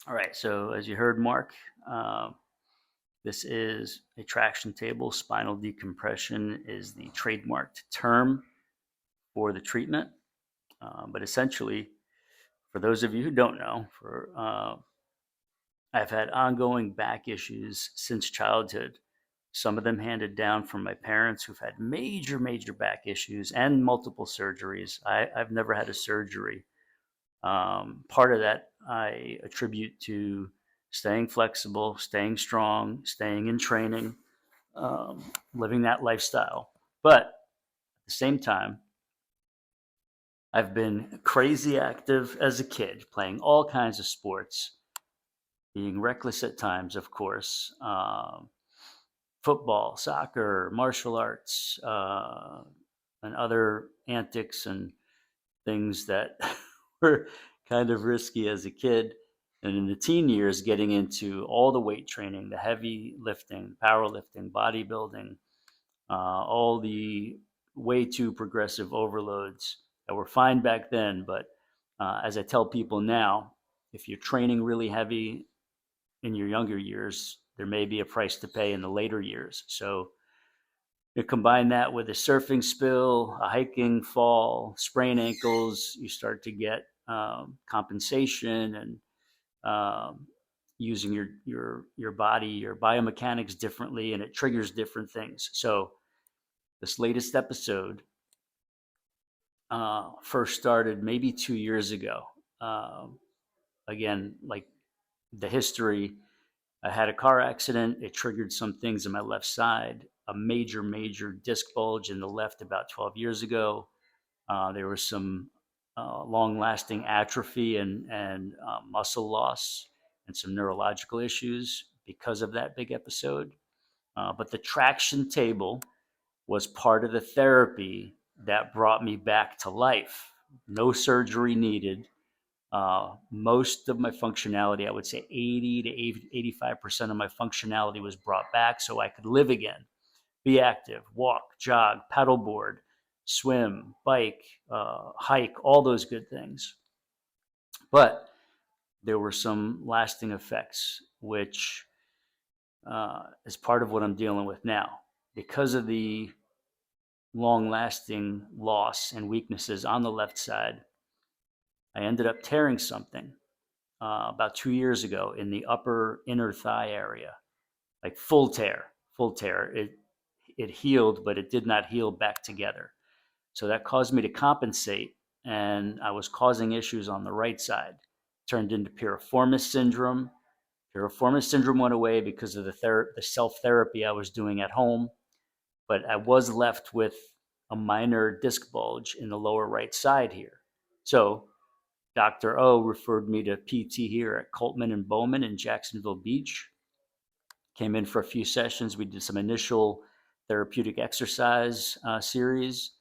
All right, so as you heard, Mark, this is a traction table. Spinal decompression is the trademarked term for the treatment. But essentially, for those of you who don't know, I've had ongoing back issues since childhood. Some of them handed down from my parents who've had major, major back issues and multiple surgeries. I've never had a surgery. Part of that I attribute to staying flexible, staying strong, staying in training, living that lifestyle. But at the same time, I've been crazy active as a kid, playing all kinds of sports, being reckless at times, of course. Football, soccer, martial arts, and other antics and things that were kind of risky as a kid. And in the teen years, getting into all the weight training, the heavy lifting, powerlifting, bodybuilding, all the way too progressive overloads that were fine back then. But as I tell people now, if you're training really heavy in your younger years, there may be a price to pay in the later years. So you combine that with a surfing spill, a hiking fall, sprain ankles, you start to get compensation and using your body, your biomechanics differently, and it triggers different things. So this latest episode first started maybe 2 years ago. Again, like the history, I had a car accident. It triggered some things in my left side, a major, major disc bulge in the left about 12 years ago. There was some long lasting atrophy and muscle loss and some neurological issues because of that big episode. But the traction table was part of the therapy that brought me back to life. No surgery needed. Most of my functionality, I would say 80 to 85% of my functionality was brought back so I could live again, be active, walk, jog, paddleboard, swim, bike, hike, all those good things. But there were some lasting effects, which is part of what I'm dealing with now. Because of the long lasting loss and weaknesses on the left side, I ended up tearing something about 2 years ago in the upper inner thigh area, like full tear, full tear. It healed, but it did not heal back together. So that caused me to compensate, and I was causing issues on the right side. Turned into piriformis syndrome. Piriformis syndrome went away because of the self therapy I was doing at home, but I was left with a minor disc bulge in the lower right side here. So Dr. O referred me to PT here at Coltman and Bowman in Jacksonville Beach. Came in for a few sessions. We did some initial therapeutic exercise series.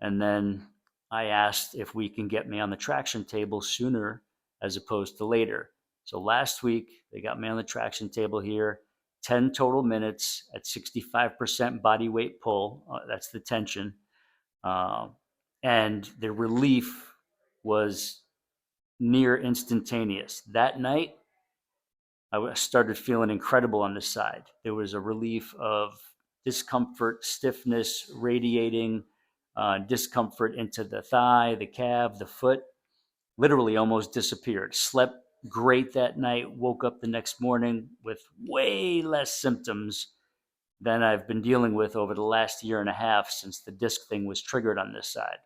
And then I asked if we can get me on the traction table sooner as opposed to later. So last week, they got me on the traction table here, 10 total minutes at 65% body weight pull. That's the tension. And the relief was near instantaneous. That night, I started feeling incredible on this side. There was a relief of discomfort, stiffness, radiating discomfort into the thigh, the calf, the foot, literally almost disappeared. Slept great that night, woke up the next morning with way less symptoms than I've been dealing with over the last year and a half since the disc thing was triggered on this side.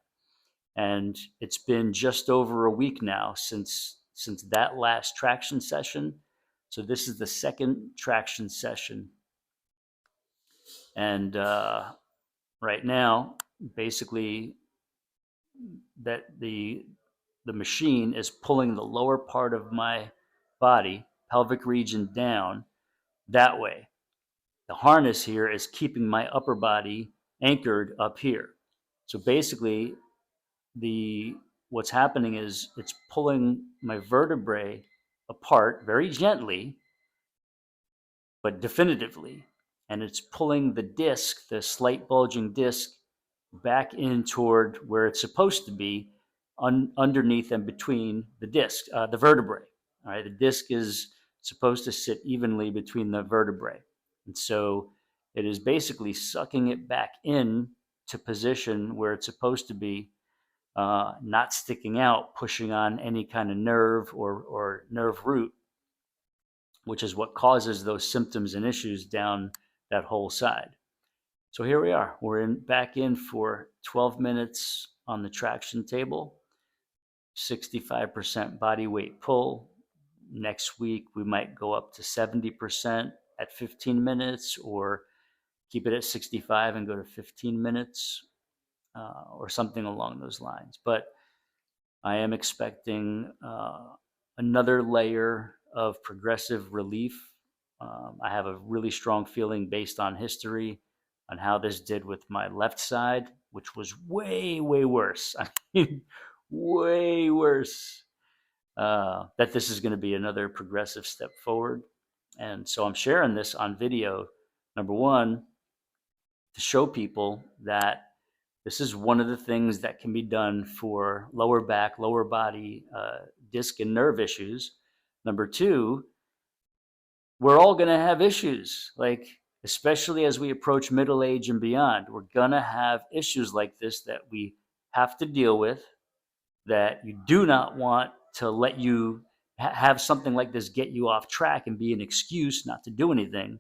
And it's been just over a week now since that last traction session. So this is the second traction session. And right now, basically, that the machine is pulling the lower part of my body, pelvic region, down that way. The harness here is keeping my upper body anchored up here. So basically, what's happening is it's pulling my vertebrae apart very gently, but definitively. And it's pulling the disc, the slight bulging disc, back in toward where it's supposed to be, underneath and between the disc, the vertebrae. All right, the disc is supposed to sit evenly between the vertebrae. And so it is basically sucking it back in to position where it's supposed to be, not sticking out, pushing on any kind of nerve or nerve root, which is what causes those symptoms and issues down that whole side. So here we are. We're back in for 12 minutes on the traction table, 65% body weight pull. Next week, we might go up to 70% at 15 minutes, or keep it at 65 and go to 15 minutes, or something along those lines. But I am expecting another layer of progressive relief. I have a really strong feeling based on history on how this did with my left side, which was way, way worse. I mean, way worse. That this is going to be another progressive step forward. And so I'm sharing this on video, number one, to show people that this is one of the things that can be done for lower back, lower body, disc and nerve issues. Number two, we're all going to have issues, like, especially as we approach middle age and beyond. We're going to have issues like this that we have to deal with, that you do not want to let you have something like this get you off track and be an excuse not to do anything.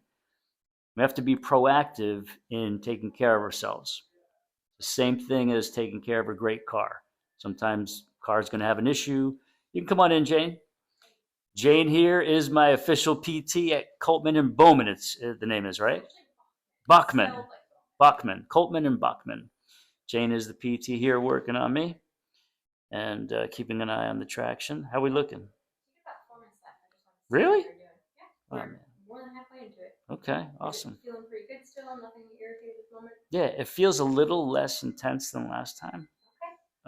We have to be proactive in taking care of ourselves. The same thing as taking care of a great car. Sometimes car's going to have an issue. You can come on in, Jane. Jane here is my official PT at Coltman and Bowman. It's the name is right. Bachman, Coltman and Bachman. Jane is the PT here working on me and keeping an eye on the traction. How we looking? Really? Oh, man. More than halfway into it. Okay, awesome. Feeling pretty good still? Nothing irritated at the moment? Yeah, it feels a little less intense than last time.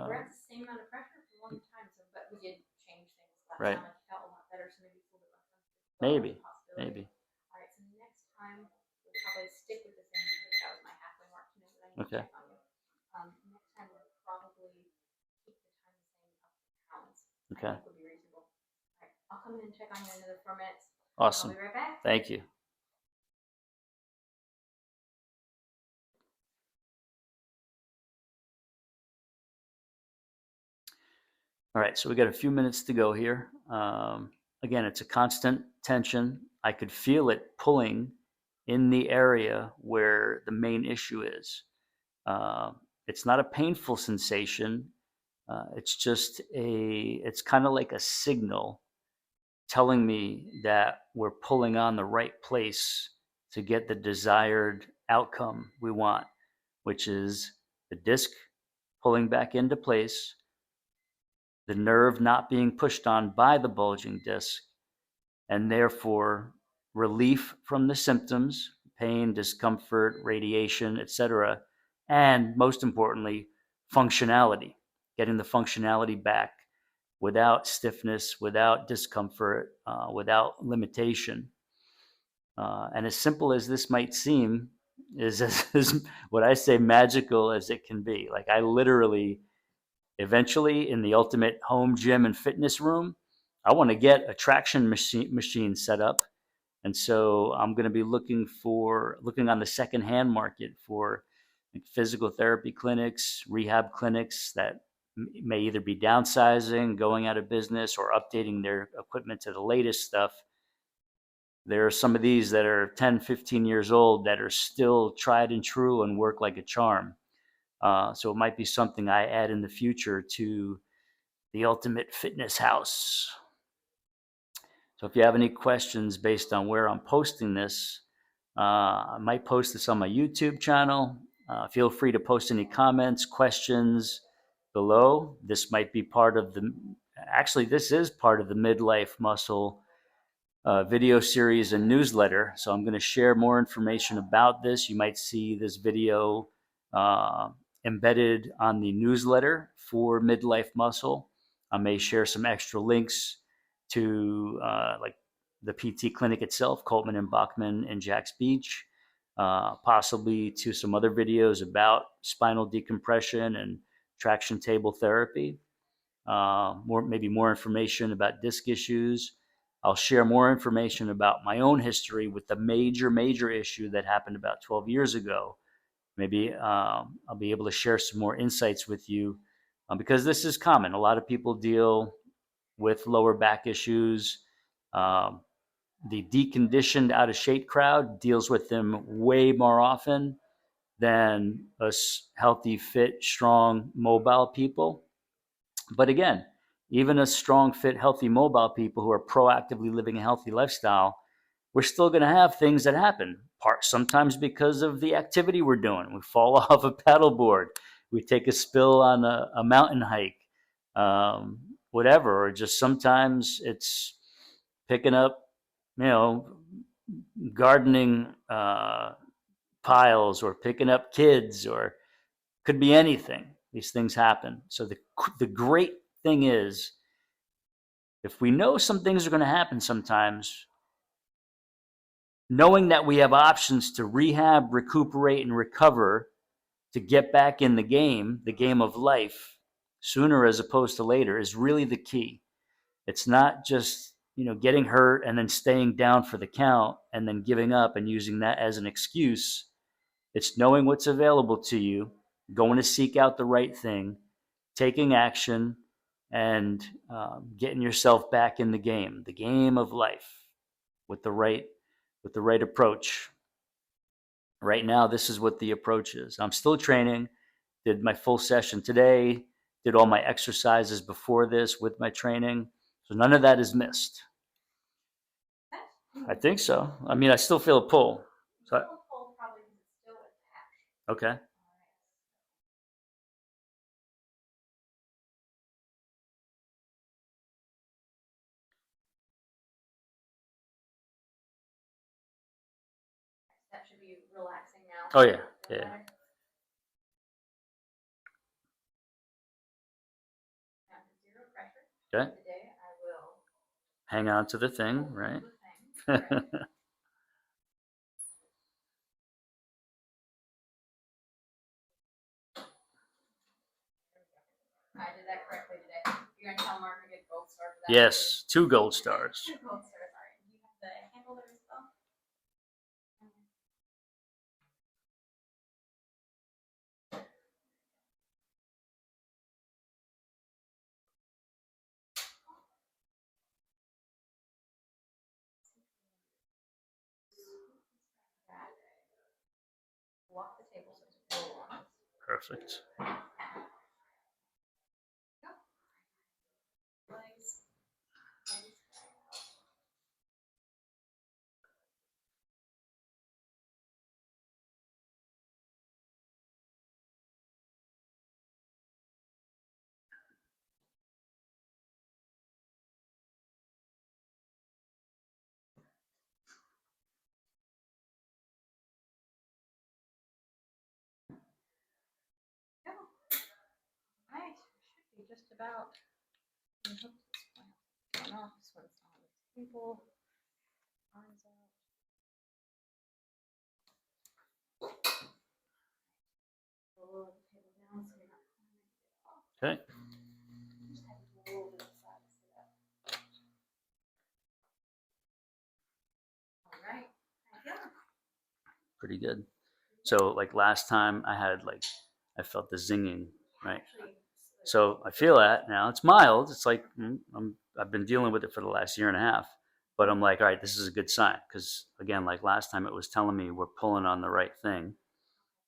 Okay. We're at the same amount of pressure for a long time, so, but we did change things last right. time. I felt a lot better, so maybe it's a little bit less. Maybe. All right, so next time we'll probably stick with the same. That was my halfway mark tonight, but I need to check on you. Next time we'll probably keep the time the same up to pounds. Okay. I think would be reasonable. All right, I'll come in and check on you in another 4 minutes. Awesome. I'll be right back. Thank you. All right, so we got a few minutes to go here. Again, it's a constant tension. I could feel it pulling in the area where the main issue is. It's not a painful sensation. It's kind of like a signal telling me that we're pulling on the right place to get the desired outcome we want, which is the disc pulling back into place, the nerve not being pushed on by the bulging disc, and therefore relief from the symptoms, pain, discomfort, radiation, etc., and most importantly, functionality, getting the functionality back without stiffness, without discomfort, without limitation. And as simple as this might seem, is as what I say magical as it can be. Like, I literally, eventually, in the ultimate home gym and fitness room, I want to get a traction machine set up. And so I'm going to be looking on the secondhand market for physical therapy clinics, rehab clinics that may either be downsizing, going out of business, or updating their equipment to the latest stuff. There are some of these that are 10, 15 years old that are still tried and true and work like a charm. So it might be something I add in the future to the ultimate fitness house. So if you have any questions based on where I'm posting this, I might post this on my YouTube channel. Feel free to post any comments, questions below. This might be this is part of the Midlife Muscle video series and newsletter. So I'm going to share more information about this. You might see this video embedded on the newsletter for Midlife Muscle. I may share some extra links to like the PT clinic itself, Coltman and Bachman in Jax Beach, possibly to some other videos about spinal decompression and traction table therapy, maybe more information about disc issues. I'll share more information about my own history with the major issue that happened about 12 years ago. Maybe I'll be able to share some more insights with you because this is common. A lot of people deal with lower back issues. Um, the deconditioned, out of shape crowd deals with them way more often than us healthy, fit, strong, mobile people. But again, even us strong, fit, healthy, mobile people who are proactively living a healthy lifestyle, we're still going to have things that happen. Sometimes because of the activity we're doing. We fall off a paddleboard, we take a spill on a mountain hike, whatever. Or just sometimes it's picking up, you know, gardening piles or picking up kids, or could be anything. These things happen. So the great thing is, if we know some things are going to happen sometimes, knowing that we have options to rehab, recuperate, and recover to get back in the game of life, sooner as opposed to later, is really the key. It's not just, getting hurt and then staying down for the count and then giving up and using that as an excuse. It's knowing what's available to you, going to seek out the right thing, taking action, and getting yourself back in the game of life, with the right approach. Right now, this is what the approach is. I'm still training. Did my full session today. Did all my exercises before this with my training. So none of that is missed. I think so. I mean, I still feel a pull. So, okay. That should be relaxing now. Oh yeah, yeah. Zero pressure. Okay. Today I will Hang on to the thing, right? the thing. Right. I did that correctly today. You're gonna tell Mark to get gold star for that. Yes, 2 gold stars. 2 gold stars. All right. Do you have the handle there as well? Walk the table so it's full on. Perfect. Legs. Go. All right. Should be just about. I hope this one. Oh, no, this one's on the table. Arms out. Roll the table down so you're not climbing it off. Okay. Just have a little bit of side sit up. All right. Pretty good. So like last time I felt the zinging, right? So I feel that now. It's mild. It's like I've been dealing with it for the last year and a half, but I'm like, all right, this is a good sign, because again, like last time, it was telling me we're pulling on the right thing,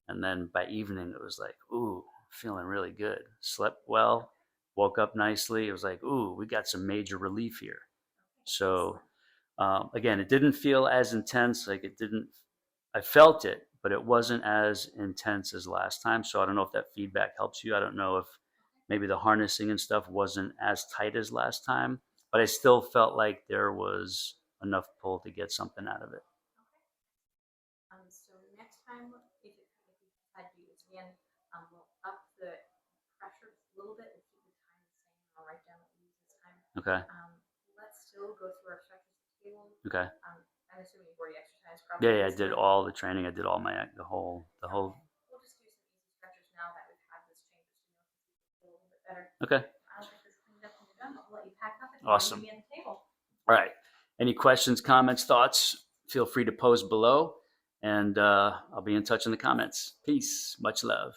and then by evening it was like, ooh, feeling really good. Slept well, woke up nicely. It was like, ooh, we got some major relief here. So again, it didn't feel as intense. Like it didn't. I felt it, but it wasn't as intense as last time. So I don't know if that feedback helps you. I don't know if maybe the harnessing and stuff wasn't as tight as last time, but I still felt like there was enough pull to get something out of it. So next time, if you decide to use again, we'll up the pressure a little bit and keep the time the same. I'll write down what we use this time. Okay. Let's still go through our stretches at the table. Okay. I'm assuming you've already exercised probably. Yeah, I did all the training. I did all the whole. We'll just do some easy stretches now that we've had this change, so you know, a little bit better. Okay. I'll get this cleaned up when you're done. I'll let you pack up and Awesome. meet me at the table. All right. Any questions, comments, thoughts, feel free to post below, and I'll be in touch in the comments. Peace. Much love.